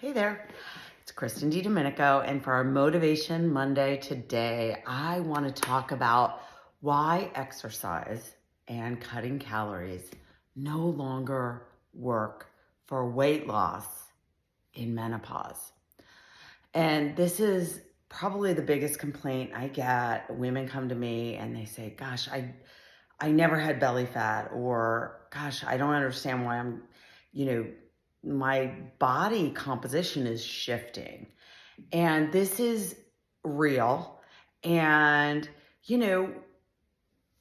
Hey there, it's Kristen DiDomenico, and for our Motivation Monday today, I want to talk about why exercise and cutting calories no longer work for weight loss in menopause. And this is probably the biggest complaint I get. Women come to me and they say, gosh, I never had belly fat, or gosh, I don't understand why you know, my body composition is shifting. And this is real. And, you know,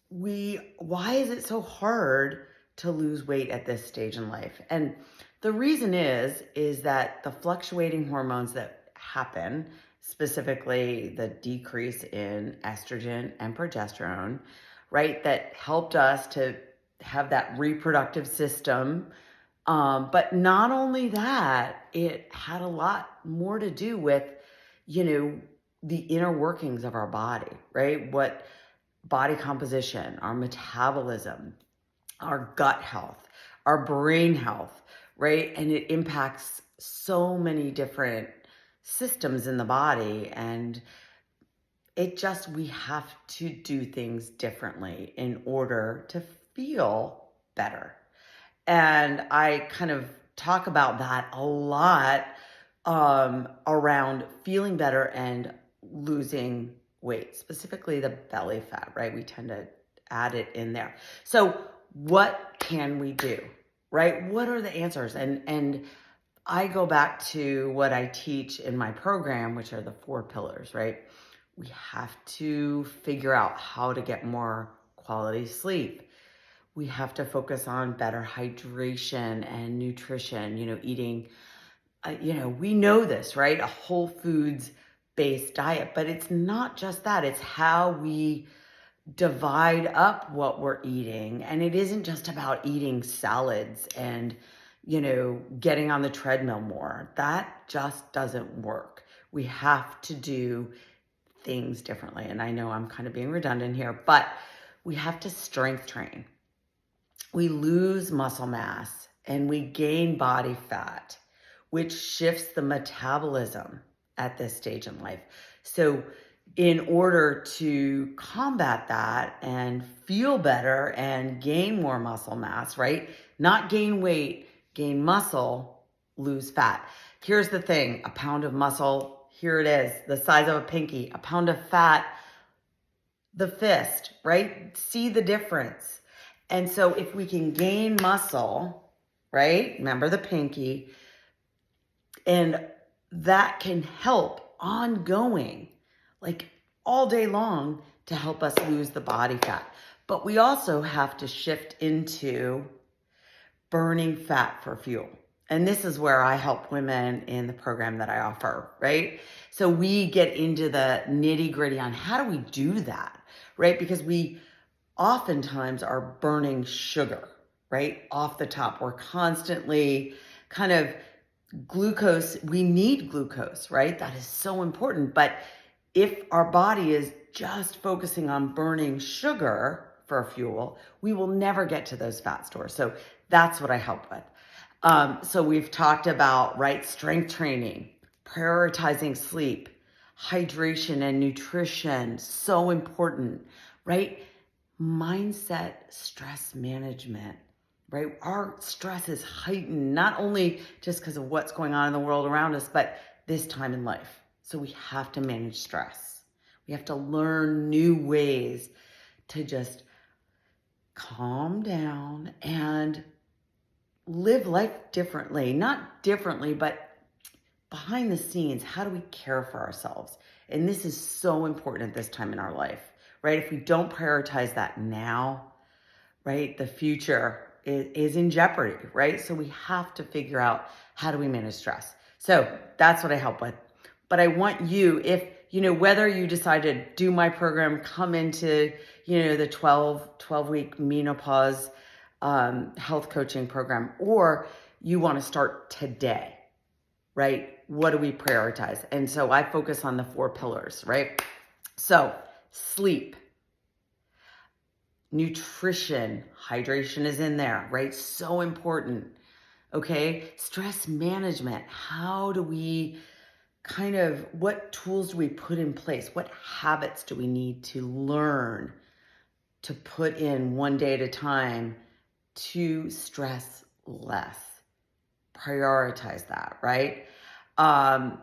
why is it so hard to lose weight at this stage in life? And the reason is that the fluctuating hormones that happen, specifically the decrease in estrogen and progesterone, right, that helped us to have that reproductive system. But not only that, it had a lot more to do with, the inner workings of our body, right? What body composition, our metabolism, our gut health, our brain health, right? And it impacts so many different systems in the body. And we have to do things differently in order to feel better. And I kind of talk about that a lot around feeling better and losing weight, specifically the belly fat, right? We tend to add it in there. So what can we do, right? What are the answers? And I go back to what I teach in my program, which are the 4 pillars, right? We have to figure out how to get more quality sleep. We have to focus on better hydration and nutrition, eating, we know this, right? A whole foods based diet, but it's not just that. It's how we divide up what we're eating. And it isn't just about eating salads and, getting on the treadmill more. That just doesn't work. We have to do things differently. And I know I'm kind of being redundant here, but we have to strength train. We lose muscle mass and we gain body fat, which shifts the metabolism at this stage in life. So in order to combat that and feel better and gain more muscle mass, right? Not gain weight, gain muscle, lose fat. Here's the thing, a pound of muscle, here it is, the size of a pinky. A pound of fat, the fist, right? See the difference. And so if we can gain muscle, right? Remember the pinky, and that can help ongoing, like all day long, to help us lose the body fat. But we also have to shift into burning fat for fuel. And this is where I help women in the program that I offer, right? So we get into the nitty gritty on how do we do that, right? Because we oftentimes are burning sugar, right? Off the top. We're constantly kind of glucose. We need glucose, right? That is so important. But if our body is just focusing on burning sugar for fuel, we will never get to those fat stores. So that's what I help with. So we've talked about, right, strength training, prioritizing sleep, hydration and nutrition, so important, right? Mindset, stress management, right? Our stress is heightened, not only just because of what's going on in the world around us, but this time in life. So we have to manage stress. We have to learn new ways to just calm down and live life differently. Not differently, but behind the scenes, how do we care for ourselves? And this is so important at this time in our life, right? If we don't prioritize that now, right, the future is in jeopardy, right? So we have to figure out how do we manage stress. So that's what I help with. But I want you, if, whether you decide to do my program, come into, the 12-week menopause health coaching program, or you want to start today, right? What do we prioritize? And so I focus on the 4 pillars, right? So sleep, nutrition, hydration is in there, right? So important. Okay. Stress management. How do we what tools do we put in place? What habits do we need to learn to put in one day at a time to stress less? Prioritize that, right? Um,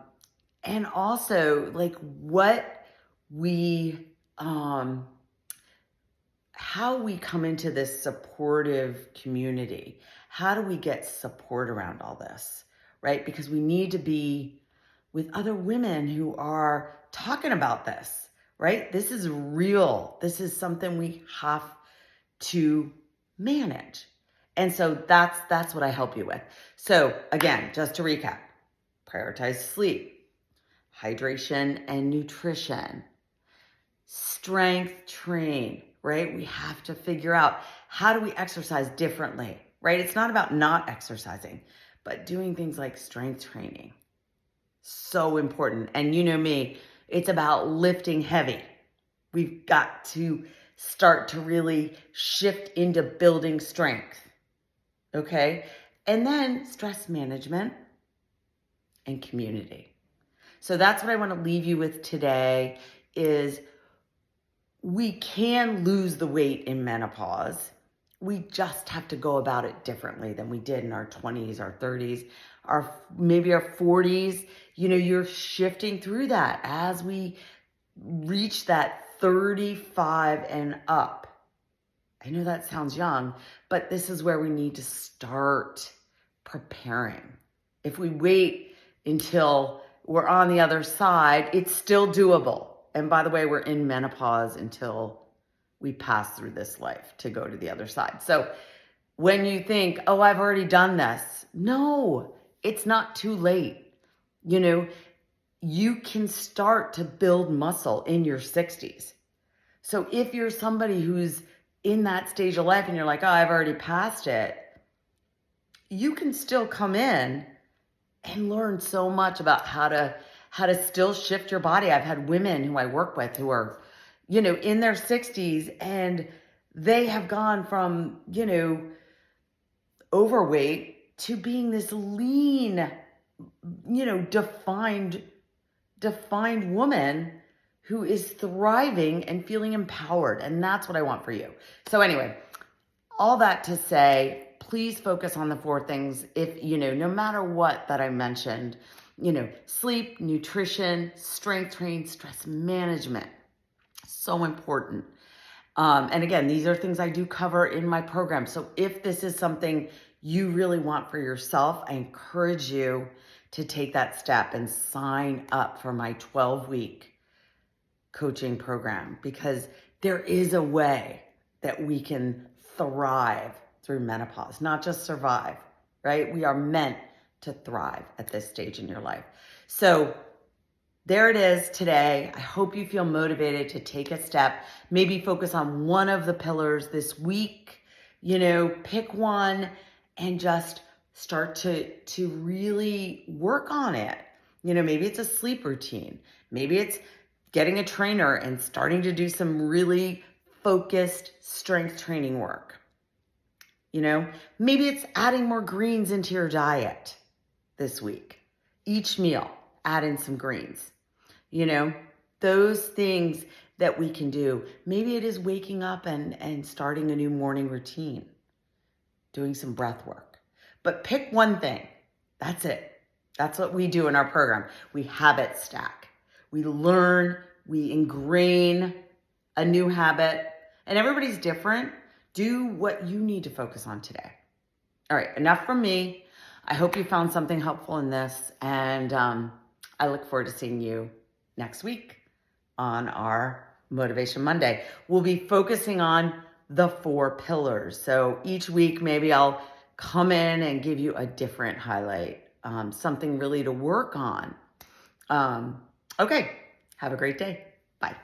and also like what we, how we come into this supportive community. How do we get support around all this, right? Because we need to be with other women who are talking about this, right? This is real. This is something we have to manage. And so that's what I help you with. So again, just to recap, prioritize sleep, hydration and nutrition, strength train, right? We have to figure out how do we exercise differently, right? It's not about not exercising, but doing things like strength training. So important. And you know me, it's about lifting heavy. We've got to start to really shift into building strength. Okay. And then stress management and community. So that's what I want to leave you with today is we can lose the weight in menopause. We just have to go about it differently than we did in our 20s, our 30s, maybe our 40s. You're shifting through that as we reach that 35 and up. I know that sounds young, but this is where we need to start preparing. If we wait until we're on the other side, it's still doable. And by the way, we're in menopause until we pass through this life to go to the other side. So when you think, oh, I've already done this, no, it's not too late. You can start to build muscle in your 60s. So if you're somebody who's in that stage of life and you're like, oh, I've already passed it, you can still come in and learn so much about how to still shift your body. I've had women who I work with who are, in their 60s and they have gone from, overweight to being this lean, defined woman who is thriving and feeling empowered. And that's what I want for you. So anyway, all that to say, please focus on the 4 things. If, no matter what that I mentioned, sleep, nutrition, strength training, stress management, so important. And again, these are things I do cover in my program. So if this is something you really want for yourself, I encourage you to take that step and sign up for my 12-week coaching program, because there is a way that we can thrive through menopause, not just survive, right? We are meant to thrive at this stage in your life. So there it is today. I hope you feel motivated to take a step, maybe focus on one of the pillars this week, pick one and just start to really work on it. Maybe it's a sleep routine. Maybe it's getting a trainer and starting to do some really focused strength training work. Maybe it's adding more greens into your diet this week. Each meal, add in some greens. Those things that we can do. Maybe it is waking up and starting a new morning routine, doing some breath work. But pick one thing. That's it. That's what we do in our program. We habit stack. We learn, we ingrain a new habit, and everybody's different. Do what you need to focus on today. All right, enough from me. I hope you found something helpful in this, and I look forward to seeing you next week on our Motivation Monday. We'll be focusing on the 4 pillars. So each week, maybe I'll come in and give you a different highlight, something really to work on. Okay, have a great day. Bye.